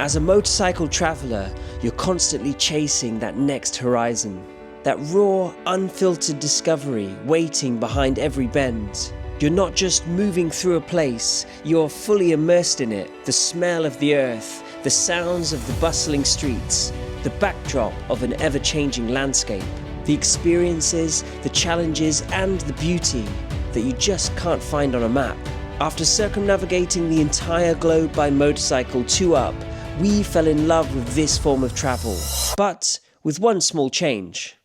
As a motorcycle traveller, you're constantly chasing that next horizon. That raw, unfiltered discovery waiting behind every bend. You're not just moving through a place, you're fully immersed in it. The smell of the earth, the sounds of the bustling streets, the backdrop of an ever-changing landscape. The experiences, the challenges and the beauty that you just can't find on a map. After circumnavigating the entire globe by motorcycle 2 up, we fell in love with this form of travel, but with one small change.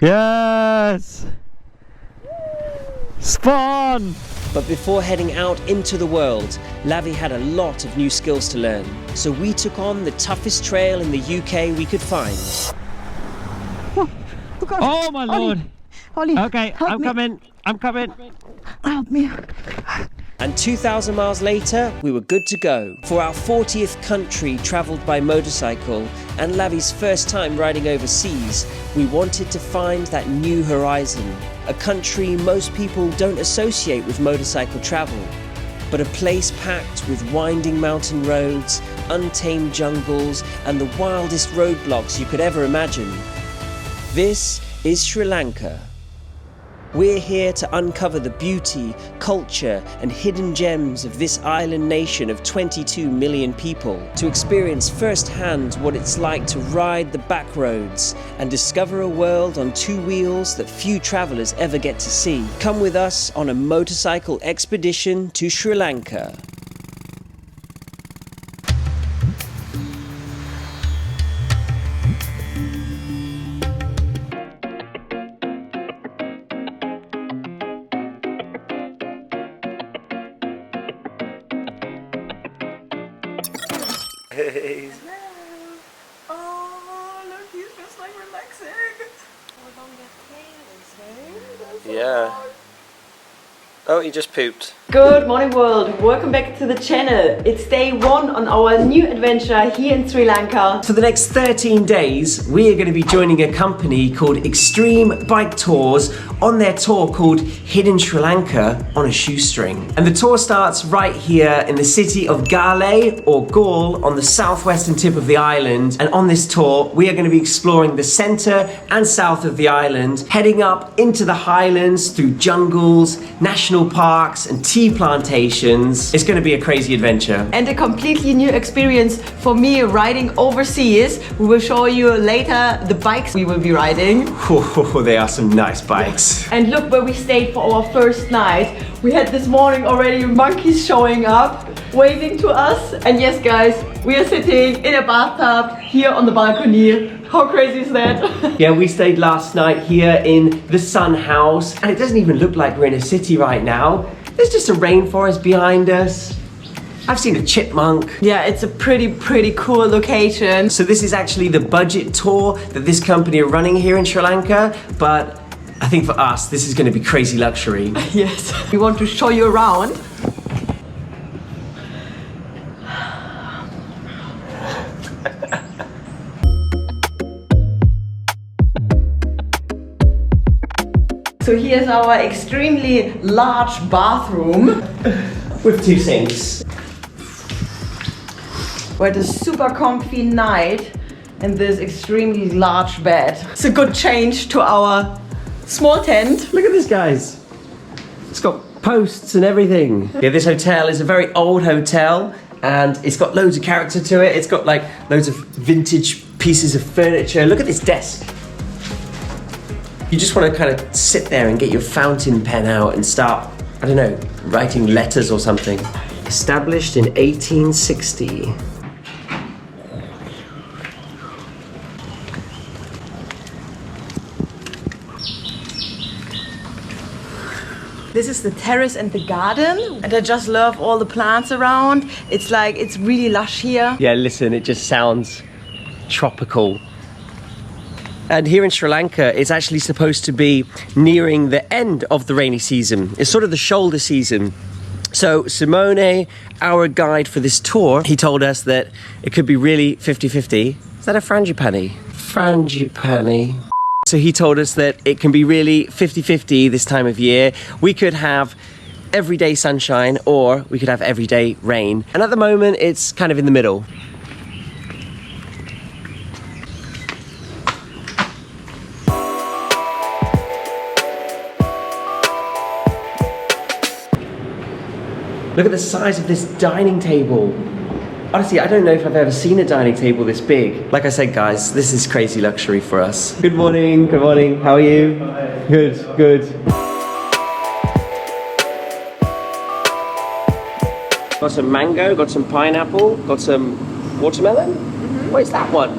Yes! Spawn! But before heading out into the world, Lavi had a lot of new skills to learn. So we took on the toughest trail in the UK we could find. Oh my lord! Ollie, Okay, I'm coming. help me. And 2,000 miles later, we were good to go. For our 40th country travelled by motorcycle and Lavi's first time riding overseas, we wanted to find that new horizon. A country most people don't associate with motorcycle travel, but a place packed with winding mountain roads, untamed jungles, and the wildest roadblocks you could ever imagine. This is Sri Lanka. We're here to uncover the beauty, culture, and hidden gems of this island nation of 22 million people, to experience firsthand what it's like to ride the back roads and discover a world on 2 wheels that few travellers ever get to see. Come with us on a motorcycle expedition to Sri Lanka. Oh, look, he's just like relaxing. Yeah. Oh, he just pooped. Good morning world, welcome back to the channel. It's day 1 on our new adventure here in Sri Lanka. For the next 13 days, we are going to be joining a company called Extreme Bike Tours on their tour called Hidden Sri Lanka on a Shoestring. And the tour starts right here in the city of Galle or Galle on the southwestern tip of the island. And on this tour, we are going to be exploring the center and south of the island, heading up into the highlands through jungles, national parks and tea plantations. It's going to be a crazy adventure. And a completely new experience for me riding overseas. We will show you later the bikes we will be riding. Oh, they are some nice bikes. And look where we stayed for our first night. We had this morning already monkeys showing up, waving to us. And yes guys, we are sitting in a bathtub here on the balcony. How crazy is that? Yeah, we stayed last night here in the Sun House, and it doesn't even look like we're in a city right now. There's just a rainforest behind us. I've seen a chipmunk. Yeah, it's a pretty cool location. So this is actually the budget tour that this company are running here in Sri Lanka, but I think for us, this is going to be crazy luxury. Yes. We want to show you around. So here's our extremely large bathroom. With 2 sinks. We had a super comfy night in this extremely large bed. It's a good change to our small tent. Look at this, guys. It's got posts and everything. Yeah, this hotel is a very old hotel and it's got loads of character to it. It's got like loads of vintage pieces of furniture. Look at this desk. You just want to kind of sit there and get your fountain pen out and start, I don't know, writing letters or something. Established in 1860. This is the terrace and the garden, and I just love all the plants around. It's like, it's really lush here. Yeah, listen, it just sounds tropical. And here in Sri Lanka, it's actually supposed to be nearing the end of the rainy season. It's sort of the shoulder season. So Simone, our guide for this tour, he told us that it could be really 50-50. Is that a frangipani? Frangipani. So he told us that it can be really 50-50 this time of year. We could have everyday sunshine or we could have everyday rain. And at the moment, it's kind of in the middle. Look at the size of this dining table. Honestly, I don't know if I've ever seen a dining table this big. Like I said, guys, this is crazy luxury for us. Good morning, good morning. How are you? Good, good. Got some mango, got some pineapple, got some watermelon. Where's that one?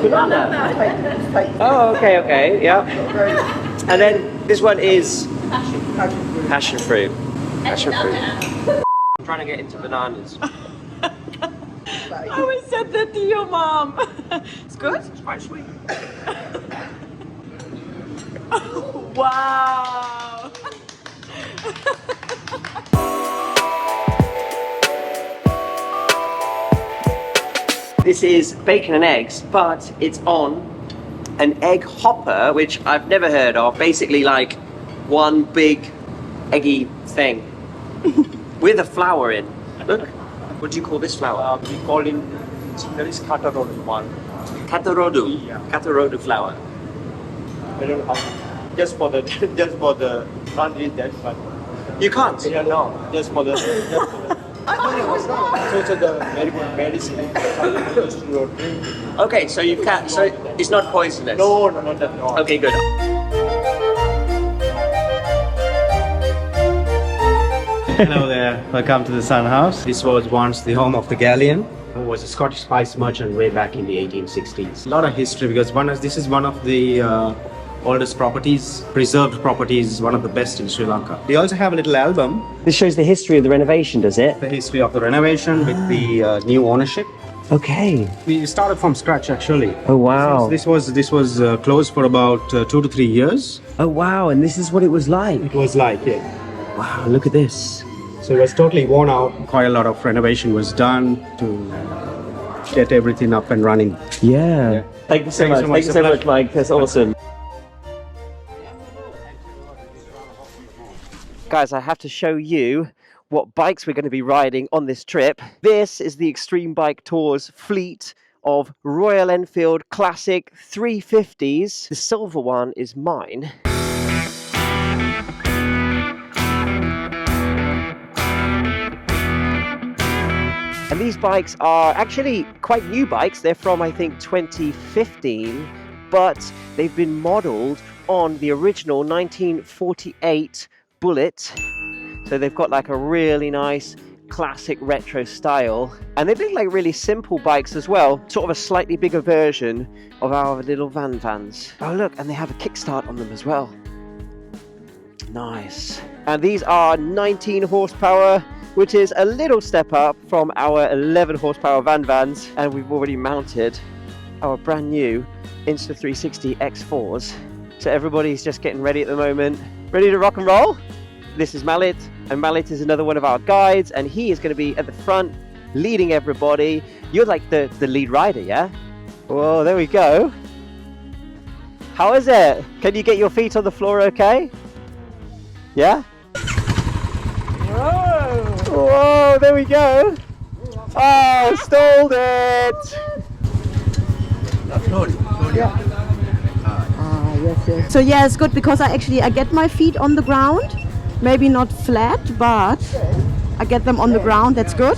Banana. Oh, okay, okay, yeah. And then this one is passion fruit. Passion fruit. I'm trying to get into bananas. I always said that to your mom. It's good? It's quite sweet. Wow. This is bacon and eggs, but it's on an egg hopper, which I've never heard of. Basically like one big eggy thing with a flour in. Look, what do you call this flour? We call it, there is Katarodu one. Katarodu. Yeah. Katarodu flour. I don't know how, just for the, can't eat that, but. You can't? Yeah, no, just for the, so it's a very good medicine. Okay, so you can't, so it's not poisonous? No, not at all. Okay, good. Hello there, welcome to the Sun House. This was once the home of the Galle, who was a Scottish spice merchant way back in the 1860s. A lot of history because this is one of the oldest properties, preserved properties, one of the best in Sri Lanka. We also have a little album, This shows the history of the renovation, does it? the history of the renovation with the new ownership. Okay. We started from scratch actually. Oh wow. This was closed for about 2 to 3 years. Oh wow, and this is what it was like. It was like, yeah. Wow, look at this. So it was totally worn out. Quite a lot of renovation was done to get everything up and running. Yeah. Thank you so much. Thank you so much, Mike. That's awesome. Guys, I have to show you what bikes we're going to be riding on this trip. This is the Extreme Bike Tours fleet of Royal Enfield Classic 350s. The silver one is mine. And these bikes are actually quite new bikes. They're from, I think, 2015, but they've been modeled on the original 1948 Bullet. So they've got like a really nice classic retro style. And they look like really simple bikes as well. Sort of a slightly bigger version of our little vans. Oh look, and they have a kickstart on them as well. Nice. And these are 19 horsepower, which is a little step up from our 11 horsepower vans. And we've already mounted our brand new Insta360 X4s. So everybody's just getting ready at the moment. Ready to rock and roll? This is Mallet, and Mallet is another one of our guides, and he is going to be at the front leading everybody. You're like the lead rider, yeah? Whoa, there we go. How is it? Can you get your feet on the floor okay? Yeah? Whoa! Whoa, there we go. Oh, stalled it! Yes. So yeah, it's good because I get my feet on the ground. Maybe not flat, but I get them on the ground. That's good.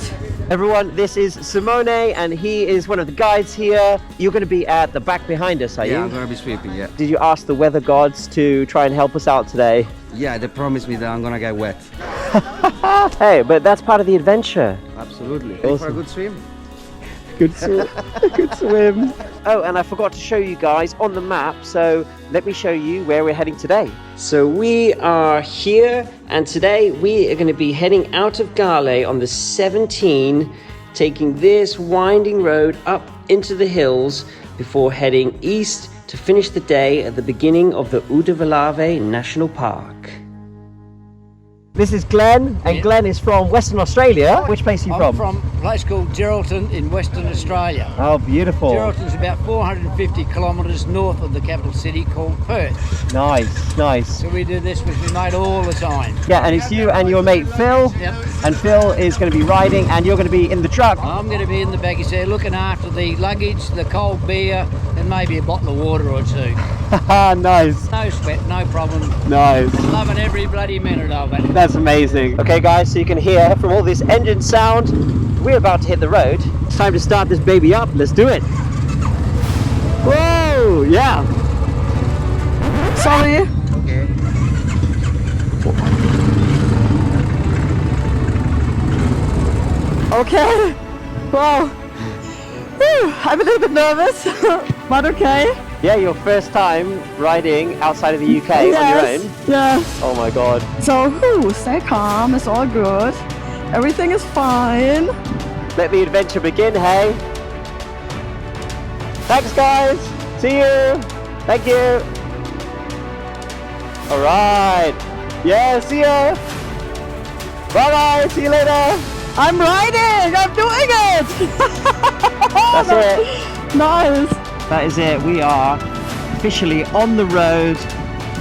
Everyone, this is Simone, and he is one of the guides here. You're going to be at the back behind us, are you? Yeah, I'm gonna be sweeping, yeah. Did you ask the weather gods to try and help us out today? Yeah, they promised me that I'm gonna get wet. Hey, but that's part of the adventure. Absolutely. Ready for a good swim? Good swim. Good swim. Oh, and I forgot to show you guys on the map, so let me show you where we're heading today. So we are here, and today we are going to be heading out of Galle on the 17, taking this winding road up into the hills before heading east to finish the day at the beginning of the Uudellamalle National Park. This is Glenn, and Glenn is from Western Australia. Which place are you I'm from? from a place called Geraldton in Western Australia. Oh, beautiful. Geraldton's about 450 kilometres north of the capital city called Perth. Nice, nice. So we do this with my mate all the time. Yeah, and it's you and your mate Phil. Yep. And Phil is going to be riding, and you're going to be in the truck. I'm going to be in the baggage there looking after the luggage, the cold beer, and maybe a bottle of water or two. Nice. No sweat, no problem. Nice. Loving every bloody minute of it. That's amazing. Okay guys, so you can hear from all this engine sound, we're about to hit the road. It's time to start this baby up. Let's do it. Whoa, yeah. Sorry. Okay. Okay. Wow. Whew, I'm a little bit nervous, but okay. Yeah, your first time riding outside of the UK on your own. Yes. Oh my god. So, stay calm. It's all good. Everything is fine. Let the adventure begin, hey. Thanks guys. See you. Thank you. All right. Yeah, see ya. Bye bye. See you later. I'm riding. I'm doing it. That's it. Nice. That is it. We are officially on the road.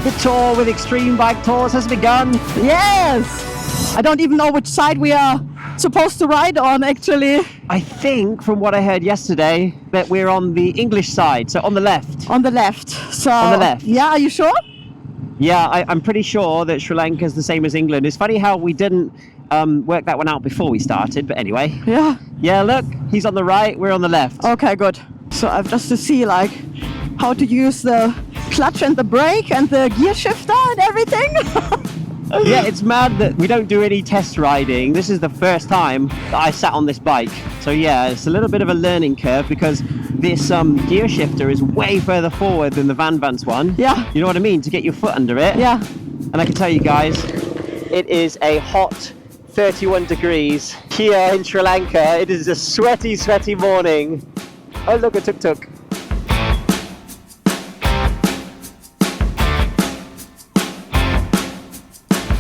The tour with Extreme Bike Tours has begun. Yes. I don't even know which side we are supposed to ride on, actually. I think, from what I heard yesterday, that we're on the English side, so on the left. On the left. So. On the left. Yeah. Are you sure? Yeah, I'm pretty sure that Sri Lanka is the same as England. It's funny how we didn't work that one out before we started, but anyway. Yeah. Yeah, look, he's on the right, we're on the left. Okay, good. So I've just to see like how to use the clutch and the brake and the gear shifter and everything. Yeah, it's mad that we don't do any test riding. This is the first time that I sat on this bike. So yeah, it's a little bit of a learning curve because this gear shifter is way further forward than the Van Vance one. Yeah. You know what I mean? To get your foot under it. Yeah. And I can tell you guys, it is a hot 31 degrees here in Sri Lanka. It is a sweaty, sweaty morning. Oh, look, a Tuk Tuk.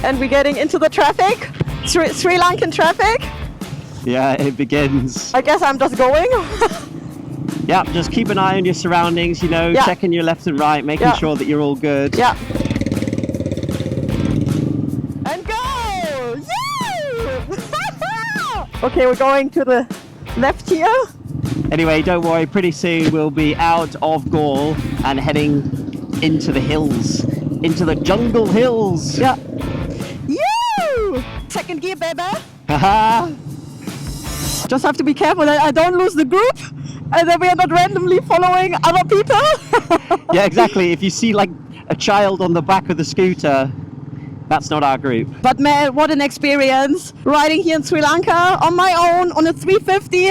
And we're getting into the traffic, Sri Lankan traffic. Yeah, it begins. I guess I'm just going. Yeah, just keep an eye on your surroundings, you know, Yeah. checking your left and right, making Yeah. sure that you're all good. Yeah. And go! Yay! Okay, we're going to the left here. Anyway, don't worry, pretty soon we'll be out of Galle and heading into the hills, into the jungle hills. Yeah. You! Second gear, baby. Haha. Just have to be careful that I don't lose the group and that we are not randomly following other people. Yeah, exactly. If you see like a child on the back of the scooter, that's not our group. But man, what an experience riding here in Sri Lanka on my own on a 350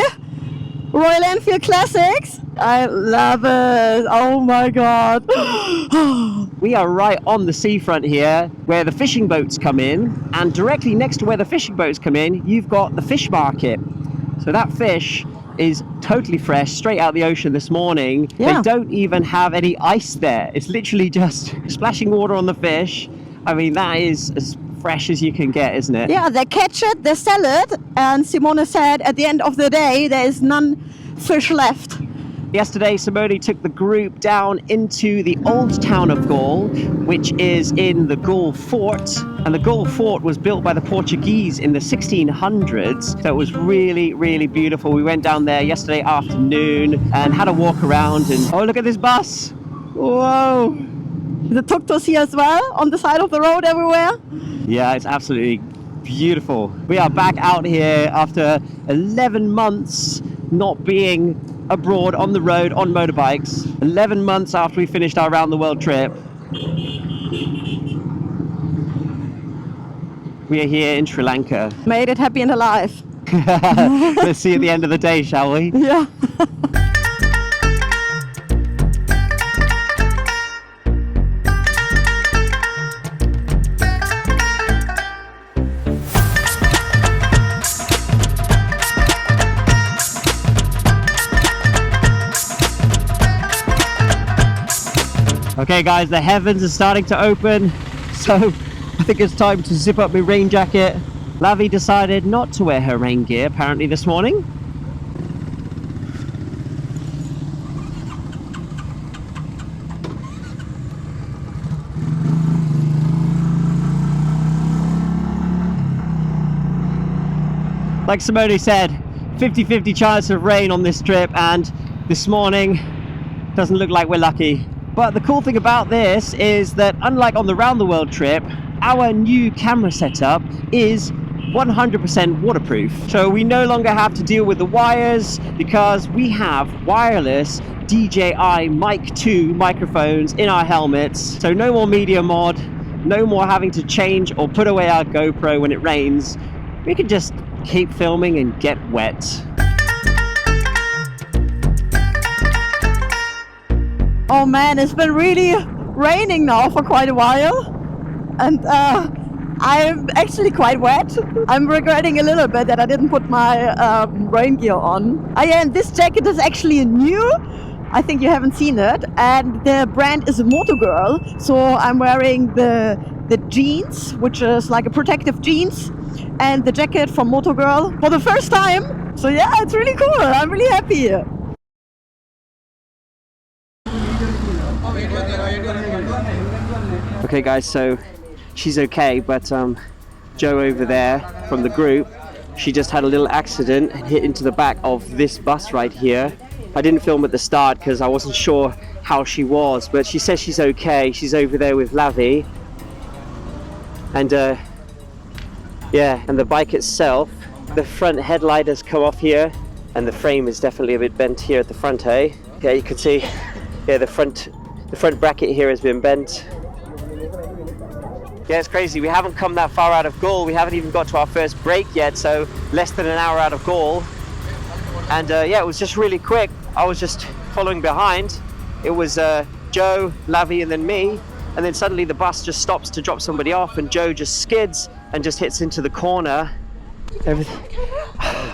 Royal Enfield Classics. I love it. Oh my god. We are right on the seafront here where the fishing boats come in, and directly next to where the fishing boats come in, you've got the fish market. So that fish is totally fresh, straight out the ocean this morning. Yeah. They don't even have any ice there. It's literally just splashing water on the fish. I mean, that is as fresh as you can get, isn't it? Yeah, they catch it, they sell it, and Simone said at the end of the day there is none fish left. Yesterday, Simone took the group down into the old town of Galle, which is in the Galle Fort. And the Galle Fort was built by the Portuguese in the 1600s. So it was really, really beautiful. We went down there yesterday afternoon and had a walk around. And oh, look at this bus. Whoa. The Tuk Tuk here as well, on the side of the road everywhere. Yeah, it's absolutely beautiful. We are back out here after 11 months not being abroad on the road on motorbikes. 11 months after we finished our round the world trip. We are here in Sri Lanka. Made it happy and alive. Let's see at the end of the day, shall we? Yeah. Okay guys, the heavens are starting to open, so I think it's time to zip up my rain jacket. Lavi decided not to wear her rain gear apparently this morning. Like Simone said, 50-50 chance of rain on this trip, and this morning doesn't look like we're lucky. But the cool thing about this is that unlike on the round the world trip, our new camera setup is 100% waterproof. So we no longer have to deal with the wires because we have wireless DJI Mic 2 microphones in our helmets. So no more media mod, no more having to change or put away our GoPro when it rains. We can just keep filming and get wet. Oh man, it's been really raining now for quite a while, and I'm actually quite wet. I'm regretting a little bit that I didn't put my rain gear on. And this jacket is actually new. I think you haven't seen it, and the brand is MOTO Girl. So I'm wearing the jeans, which is like a protective jeans, and the jacket from MOTO Girl for the first time. So yeah, it's really cool. I'm really happy. Okay guys, so she's okay, but Joe over there from the group, she just had a little accident and hit into the back of this bus right here. I didn't film at the start because I wasn't sure how she was, but she says she's okay. She's over there with Lavi. And yeah, and the bike itself, the front headlight has come off here, and the frame is definitely a bit bent here at the front, eh? Yeah, you can see, yeah, the front bracket here has been bent. Yeah, it's crazy. We haven't come that far out of Galle. We haven't even got to our first break yet, so less than an hour out of Galle. And yeah, it was just really quick. I was just following behind. It was Joe, Lavi, and then me. And then suddenly the bus just stops to drop somebody off, and Joe just skids and just hits into the corner. Everything.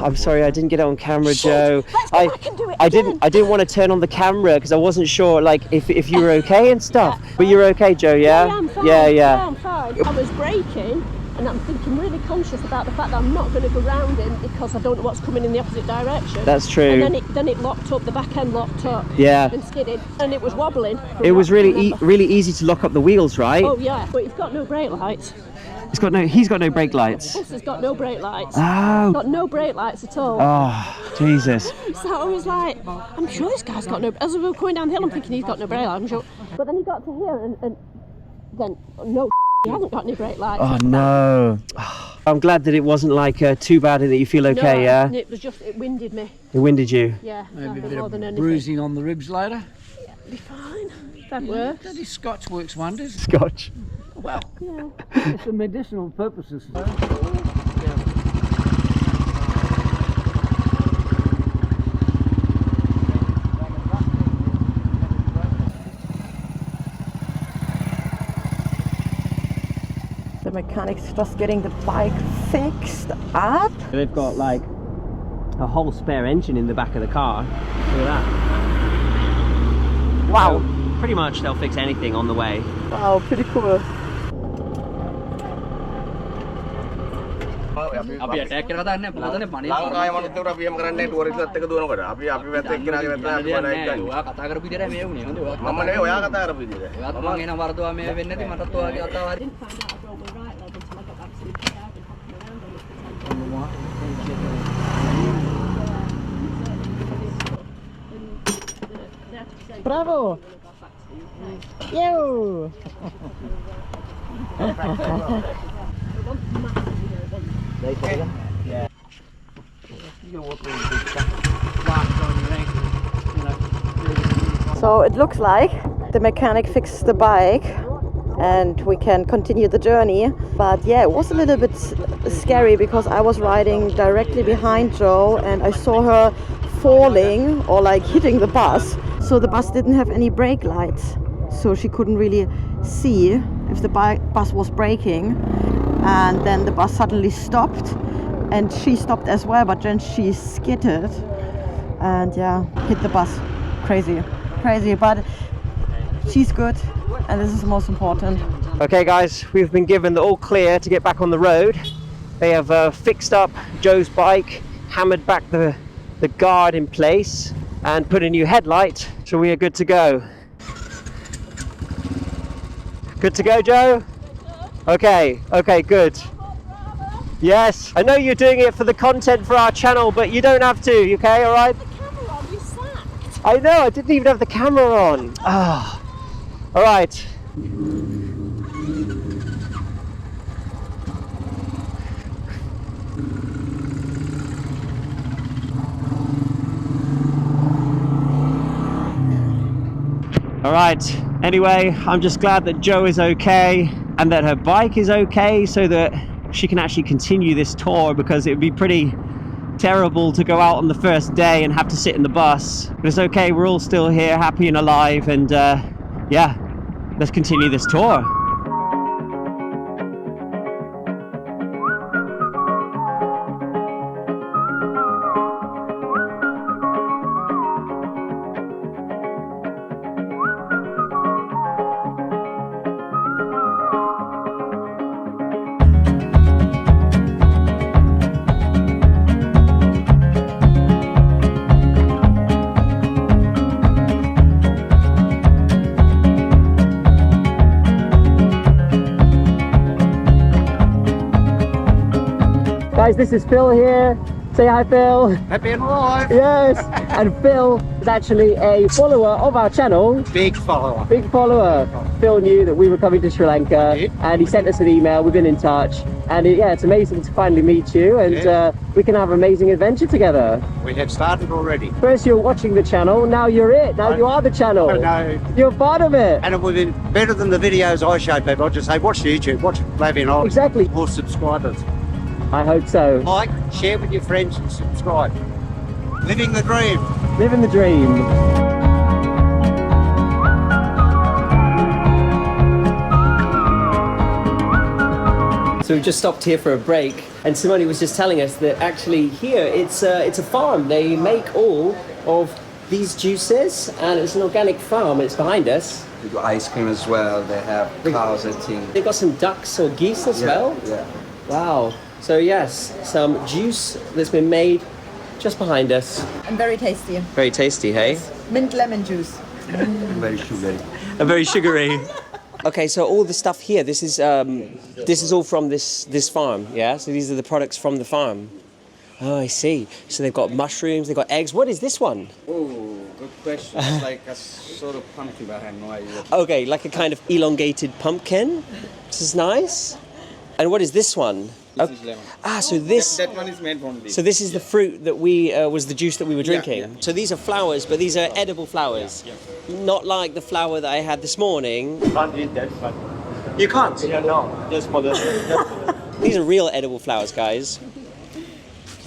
I'm sorry, I didn't get it on camera, Joe. I didn't want to turn on the camera because I wasn't sure, like, if you were okay and stuff. But you're okay, Joe, yeah? Yeah, I'm fine. Yeah. Yeah, I'm fine. I was braking, and I'm thinking really conscious about the fact that I'm not going to go round him because I don't know what's coming in the opposite direction. That's true. And then it locked up, the back end locked up. Yeah. And skidded, and it was wobbling. It was really easy to lock up the wheels, right? Oh yeah, but he's got no brake lights. He's got no brake lights. Plus, he's got no brake lights. Oh. Got no brake lights at all. Oh, Jesus. So I was like, I'm sure this guy's got no. As we were going down the hill, I'm thinking he's got no brake lights. I'm sure. But then he got to here, and then no, he hasn't got any brake lights. Oh no. I'm glad that it wasn't like too bad and that you feel okay, no, yeah? It was just, it winded me. It winded you? Yeah. Maybe a bit more of than anything. bruising on the ribs later. Yeah, be fine. That works. Bloody Scotch works wonders. Scotch. Well, Yeah. it's for medicinal purposes. The mechanic's just getting the bike fixed up. They've got like a whole spare engine in the back of the car. Look at that. Wow. So pretty much they'll fix anything on the way. Wow, pretty cool. අපි attack කරලා කතා නැහැ පුතනේ පණේ ලංකාවේ මනුස්සයෝ අපි එහෙම කරන්නේ නැහැ ටුවරිස්ට්ලත් එක දුවනකොට අපි පැත්ත එක්කෙනාගේ පැත්ත අපි බලයි ගන්න ඔයා කතා කරපු විදිහට මේ වුණේ හොඳ ඔයා මම නෙවෙයි ඔයා කතා කරපු විදිහට ඔයාත් මම එන වරදවා මේ වෙන්නේ නැති මටත් ඔයාගේ කතාව හරි Bravo! Yo! So it looks like the mechanic fixed the bike and we can continue the journey. But yeah, it was a little bit scary because I was riding directly behind Joe and I saw her falling or like hitting the bus. So the bus didn't have any brake lights, so she couldn't really see if the bus was braking. And then the bus suddenly stopped and she stopped as well, but then she skidded and yeah, hit the bus. Crazy, but she's good and this is the most important. Okay guys, we've been given the all clear to get back on the road. They have fixed up Joe's bike, hammered back the guard in place and put a new headlight, so we are good to go. Good to go, Joe? Okay, good. Yes, I know you're doing it for the content for our channel, but you don't have to, okay, all right? The camera on, you sacked. I know, I didn't even have the camera on. Ah, all right. All right, anyway, I'm just glad that Joe is okay and that her bike is okay so that she can actually continue this tour, because it would be pretty terrible to go out on the first day and have to sit in the bus. But it's okay, we're all still here, happy and alive, and yeah, let's continue this tour. Guys, this is Phil here. Say hi, Phil. Happy and alive. Yes. And Phil is actually a follower of our channel. Big follower. Big follower. Phil knew that we were coming to Sri Lanka, and he sent us an email. We've been in touch, and yeah, it's amazing to finally meet you, and we can have an amazing adventure together. We have started already. First you're watching the channel, now you're it. Now you are the channel. No. You're part of it. And it would be better than the videos I show people. I'll just say, watch YouTube, watch Lavi and I. Exactly. More subscribers. I hope so. Like, share with your friends and subscribe. Living the dream. Living the dream. So we just stopped here for a break, and Simone was just telling us that actually here it's a farm. They make all of these juices, and it's an organic farm. It's behind us. They got ice cream as well. They have cows, I think. They've got some ducks or geese as well. Yeah. Wow. So yes, some juice that's been made just behind us. And very tasty. Very tasty, hey? Mint lemon juice. Very sugary. Very sugary. Okay, so all the stuff here, this is all from this farm, yeah? So these are the products from the farm. Oh, I see. So they've got mushrooms, they've got eggs. What is this one? Oh, good question. It's like a sort of pumpkin, but I have no idea. Okay, like a kind of elongated pumpkin. This is nice. And what is this one? This is lemon. Ah, so this... That one is made from this. So this is the fruit that was the juice that we were drinking. Yeah. So these are flowers, but these are edible flowers. Yeah. Not like the flower that I had this morning. Can't eat that, but You can't? yeah, no, just for the. These are real edible flowers, guys.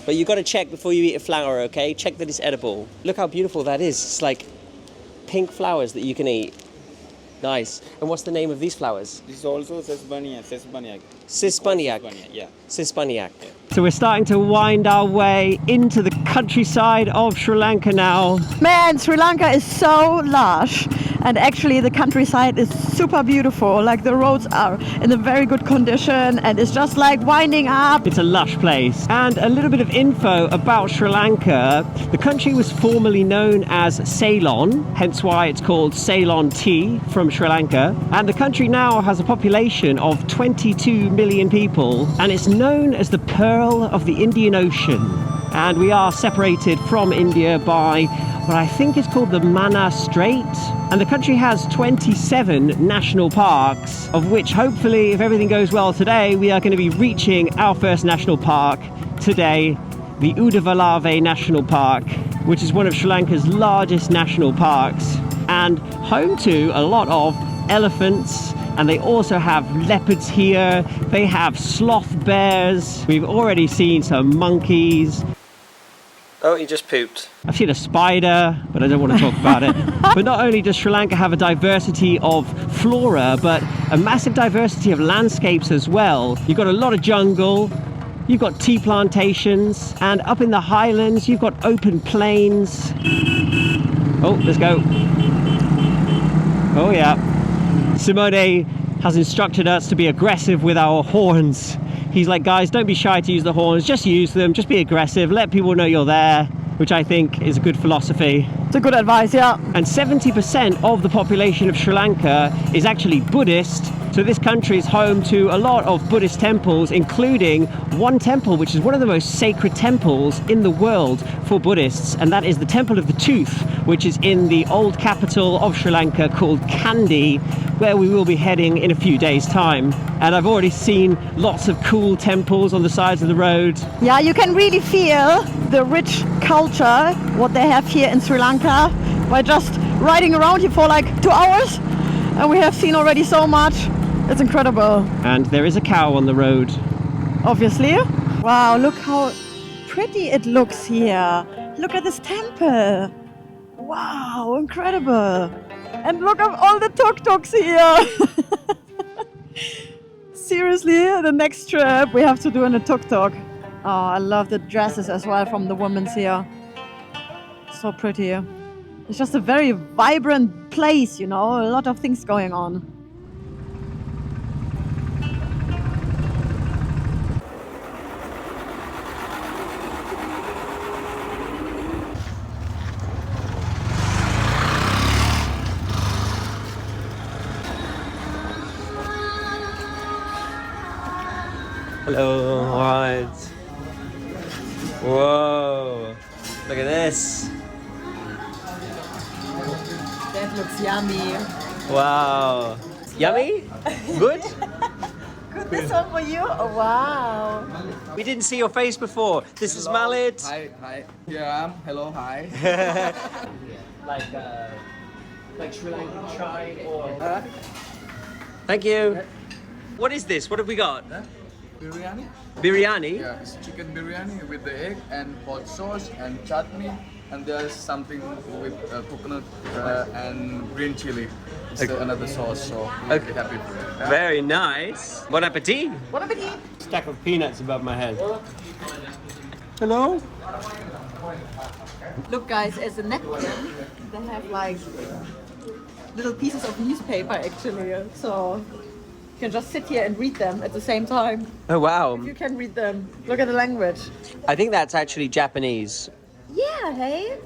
But you got to check before you eat a flower, okay? Check that it's edible. Look how beautiful that is. It's like pink flowers that you can eat. Nice. And what's the name of these flowers? This is also Sesbaniac. Sesbaniac. Yeah. Sesbaniac. So we're starting to wind our way into the countryside of Sri Lanka now. Man, Sri Lanka is so lush, and actually the countryside is super beautiful. Like the roads are in a very good condition, and it's just like winding up. It's a lush place. And a little bit of info about Sri Lanka. The country was formerly known as Ceylon, hence why it's called Ceylon tea from Sri Lanka. And the country now has a population of 22 million people, and it's known as the Pearl of the Indian Ocean. And we are separated from India by what I think is called the Mannar Strait. And the country has 27 national parks, of which hopefully, if everything goes well today, we are going to be reaching our first national park today, the Udavalave National Park, which is one of Sri Lanka's largest national parks and home to a lot of elephants. And they also have leopards here. They have sloth bears. We've already seen some monkeys. Oh, he just pooped. I've seen a spider, but I don't want to talk about it. But not only does Sri Lanka have a diversity of flora, but a massive diversity of landscapes as well. You've got a lot of jungle, you've got tea plantations, and up in the highlands, you've got open plains. Oh, let's go. Oh yeah. Simone has instructed us to be aggressive with our horns. He's like, guys, don't be shy to use the horns, just use them, just be aggressive, let people know you're there, which I think is a good philosophy. It's a good advice, yeah. And 70% of the population of Sri Lanka is actually Buddhist. So this country is home to a lot of Buddhist temples, including one temple which is one of the most sacred temples in the world for Buddhists, and that is the Temple of the Tooth, which is in the old capital of Sri Lanka called Kandy, where we will be heading in a few days' time. And I've already seen lots of cool temples on the sides of the road. Yeah, you can really feel the rich culture, what they have here in Sri Lanka, by just riding around here for like 2 hours. And we have seen already so much. It's incredible. And there is a cow on the road. Obviously. Wow, look how pretty it looks here. Look at this temple. Wow, incredible. And look at all the tuk-tuks here. Seriously, the next trip we have to do in a tuk-tuk. Oh, I love the dresses as well from the women's here. So pretty. It's just a very vibrant place, you know, a lot of things going on. Hello, alright. Whoa, look at this. That looks yummy. Wow. Yummy? Good? Good, this one for you? Oh, wow. We didn't see your face before. This is Mallet. Hi. Here I am. Hello, hi. Like Sri Lankan chai or... Thank you. What is this? What have we got? Biryani? Biryani? Yeah, it's chicken biryani with the egg and hot sauce and chutney. And there's something with coconut and green chili. It's another sauce, so I'm really happy for it. Yeah? Very nice. Bon appetit. Bon appetit. Stack of peanuts above my head. Hello. Look guys, as a napkin, they have like little pieces of newspaper actually. So you can just sit here and read them at the same time. Oh wow. You can read them. Look at the language. I think that's actually Japanese. Yeah, hey?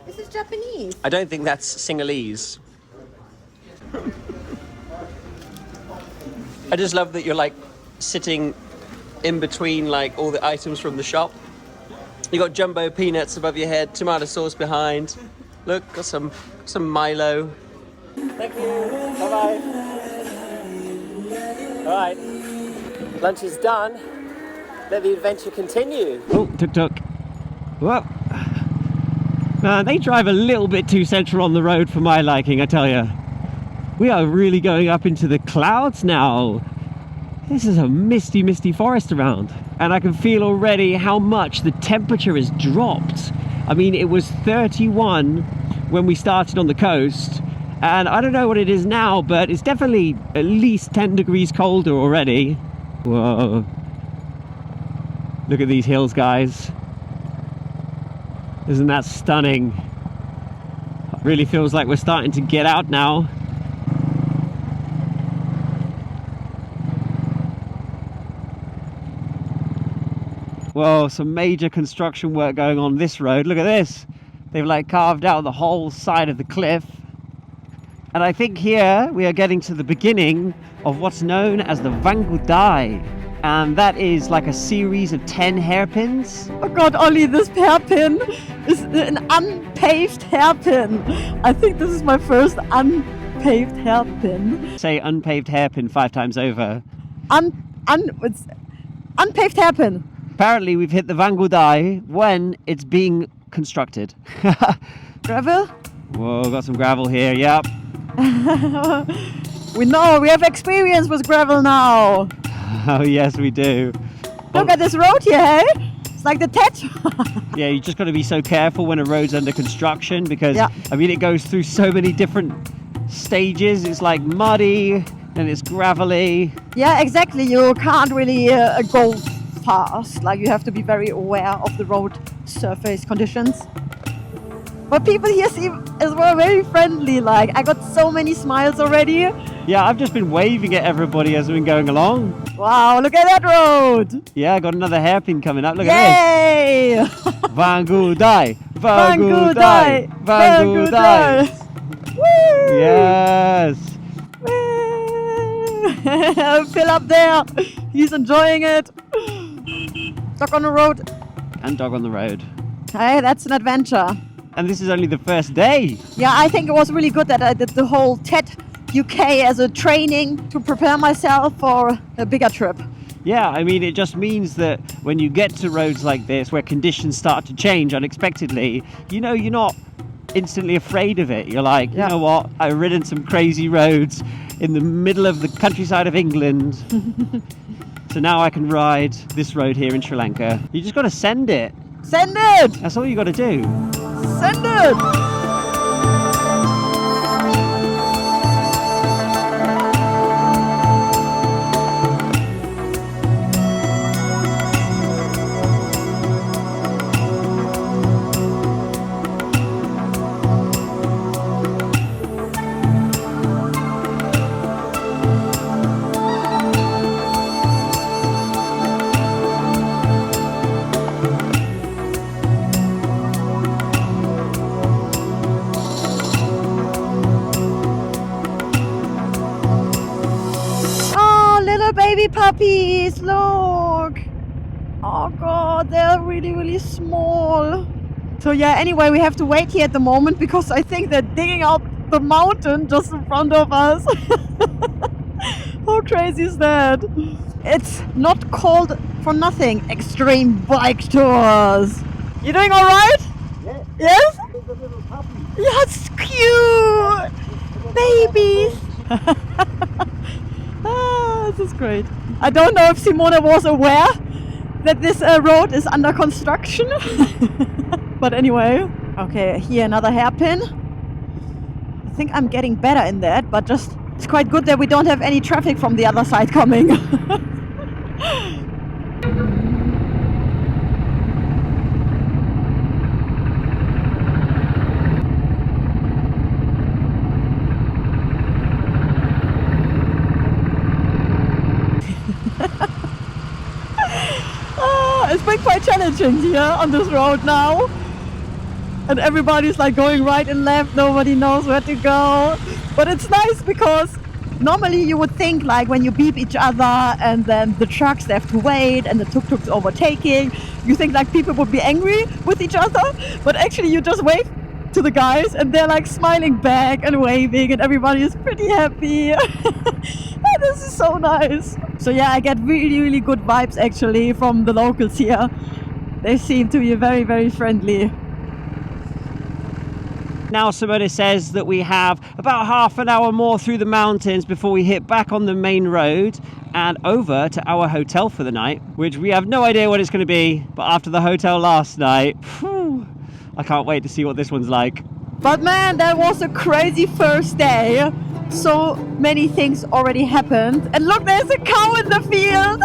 This is Japanese. I don't think that's Sinhalese. I just love that you're like sitting in between like all the items from the shop. You got jumbo peanuts above your head, tomato sauce behind. Look, got some Milo. Thank you. Bye-bye. All right. Lunch is done. Let the adventure continue. Oh, tuk-tuk. Whoa. They drive a little bit too central on the road for my liking, I tell you. We are really going up into the clouds now. This is a misty, misty forest around. And I can feel already how much the temperature has dropped. I mean, it was 31 when we started on the coast. And I don't know what it is now, but it's definitely at least 10 degrees colder already. Whoa. Look at these hills, guys. Isn't that stunning? It really feels like we're starting to get out now. Whoa, some major construction work going on this road. Look at this. They've like carved out the whole side of the cliff. And I think here we are getting to the beginning of what's known as the Vangudai. And that is like a series of 10 hairpins. Oh god, Ollie, this hairpin is an unpaved hairpin. I think this is my first unpaved hairpin. Say unpaved hairpin 5 times over. It's unpaved hairpin. Apparently we've hit the Vangudai when it's being constructed. Gravel? Whoa, got some gravel here, yep. We know, we have experience with gravel now. Oh yes, we do. Look at this road here, hey? It's like the Tet. Yeah, you just got to be so careful when a road's under construction because, yeah. I mean, it goes through so many different stages. It's like muddy, and it's gravelly. Yeah, exactly. You can't really go fast. Like, you have to be very aware of the road surface conditions. But people here seem as well very friendly. Like, I got so many smiles already. Yeah, I've just been waving at everybody as we've been going along. Wow, look at that road! Yeah, I got another hairpin coming up. Look Yay! at this. Vangudai! Vangudai! Vangudai! Woo! Yes! Phil up there, he's enjoying it. Dog on the road. And dog on the road. Hey, that's an adventure. And this is only the first day. Yeah, I think it was really good that I did the whole TED UK as a training to prepare myself for a bigger trip. Yeah, I mean, it just means that when you get to roads like this, where conditions start to change unexpectedly, you know, you're not instantly afraid of it. You're like, you know what, I've ridden some crazy roads in the middle of the countryside of England. So now I can ride this road here in Sri Lanka. You just got to send it. Send it! That's all you got to do. Send it! Baby puppies, look! Oh god, they're really, really small. So yeah, anyway, we have to wait here at the moment because I think they're digging out the mountain just in front of us. How crazy is that? It's not called for nothing Extreme Bike Tours. You doing alright? Yeah. Yes? Yes, cute! Babies! This is great. I don't know if Simone was aware that this road is under construction. But anyway, okay, here another hairpin. I think I'm getting better in that, but just it's quite good that we don't have any traffic from the other side coming. It's been quite challenging here on this road now, and everybody's like going right and left, nobody knows where to go, but it's nice because normally you would think like when you beep each other and then the trucks, they have to wait and the tuk-tuk's overtaking, you think like people would be angry with each other, but actually you just wave to the guys and they're like smiling back and waving and everybody is pretty happy. This is so nice. So yeah, I get really, really good vibes actually from the locals here. They seem to be very, very friendly. Now Simone says that we have about half an hour more through the mountains before we hit back on the main road and over to our hotel for the night, which we have no idea what it's going to be, but after the hotel last night, whew, I can't wait to see what this one's like. But man, that was a crazy first day. So many things already happened. And look, there's a cow in the field.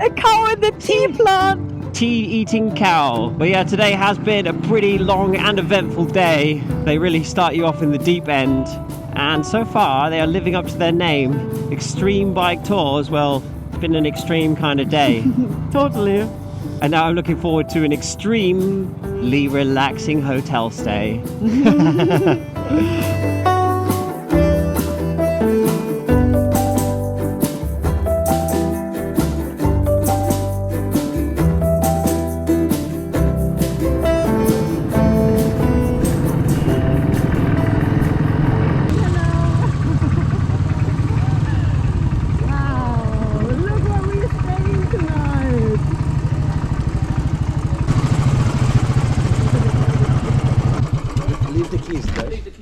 A cow in the tea plant. Tea-eating cow. But yeah, today has been a pretty long and eventful day. They really start you off in the deep end. And so far, they are living up to their name. Extreme Bike Tours. Well, it's been an extreme kind of day. Totally. And now I'm looking forward to an extremely relaxing hotel stay.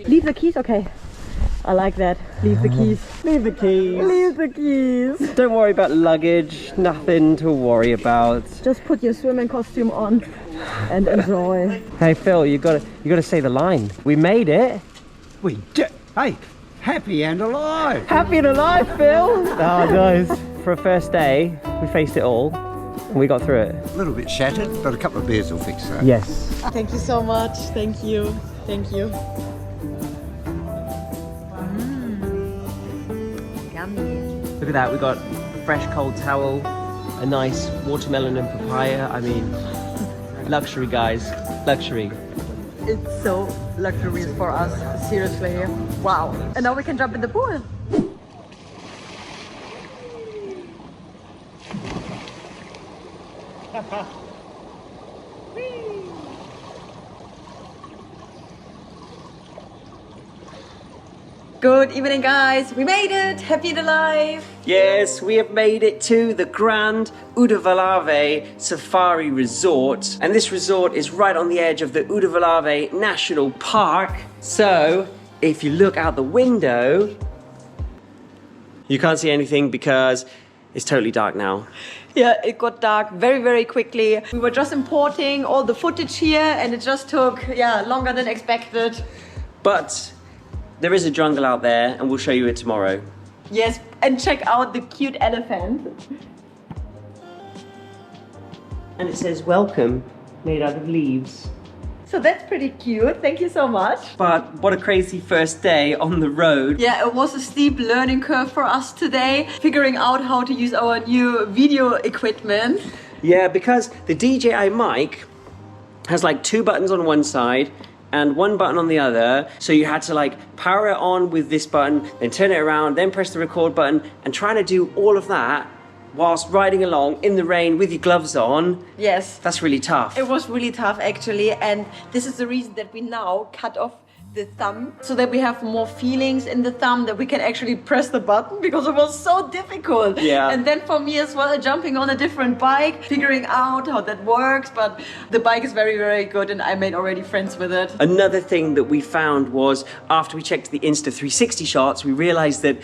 Leave the keys, okay. I like that. Leave the keys. Leave the keys. Leave the keys. Don't worry about luggage. Nothing to worry about. Just put your swimming costume on and enjoy. Hey Phil, you gotta say the line. We made it. We did. Hey, happy and alive. Happy and alive, Phil. Oh guys, for a first day, we faced it all and we got through it. A little bit shattered, but a couple of beers will fix that. Yes. Thank you so much. Thank you. Thank you. Look at that, we got a fresh cold towel, a nice watermelon and papaya. I mean, luxury guys, luxury. It's so luxurious for us, seriously. Wow. And now we can jump in the pool. Good evening, guys. We made it. Happy and alive. Yes, we have made it to the Grand Uudellamalle Safari Resort. And this resort is right on the edge of the Uudellamalle National Park. So, if you look out the window, you can't see anything because it's totally dark now. Yeah, it got dark very, very quickly. We were just importing all the footage here and it just took, longer than expected. But there is a jungle out there and we'll show you it tomorrow. Yes, and check out the cute elephant. And it says welcome, made out of leaves. So that's pretty cute, thank you so much. But what a crazy first day on the road. Yeah, it was a steep learning curve for us today, figuring out how to use our new video equipment. Yeah, because the DJI mic has like 2 buttons on one side and 1 button on the other. So you had to like power it on with this button, then turn it around, then press the record button, and trying to do all of that whilst riding along in the rain with your gloves on. Yes. That's really tough. It was really tough actually, and this is the reason that we now cut off the thumb so that we have more feelings in the thumb, that we can actually press the button, because it was so difficult. Yeah. And then for me as well, jumping on a different bike, figuring out how that works, but the bike is very, very good and I made already friends with it. Another thing that we found was after we checked the Insta360 shots, we realized that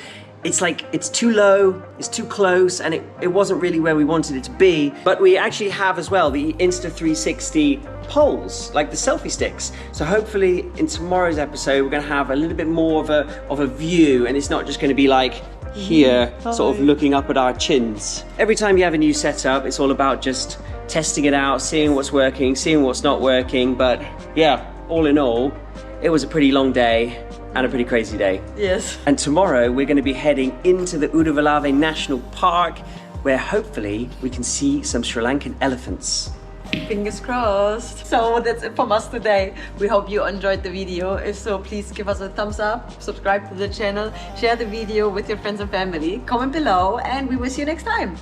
it's too low, it's too close, and it wasn't really where we wanted it to be. But we actually have as well the Insta360 poles, like the selfie sticks. So hopefully in tomorrow's episode, we're gonna have a little bit more of a view, and it's not just gonna be like here, sort of looking up at our chins. Every time you have a new setup, it's all about just testing it out, seeing what's working, seeing what's not working. But yeah, all in all, it was a pretty long day and a pretty crazy day. Yes. And tomorrow we're going to be heading into the Uudellamalle National Park, where hopefully we can see some Sri Lankan elephants. Fingers crossed. So that's it from us today. We hope you enjoyed the video. If so, please give us a thumbs up, subscribe to the channel, share the video with your friends and family, comment below, and we will see you next time.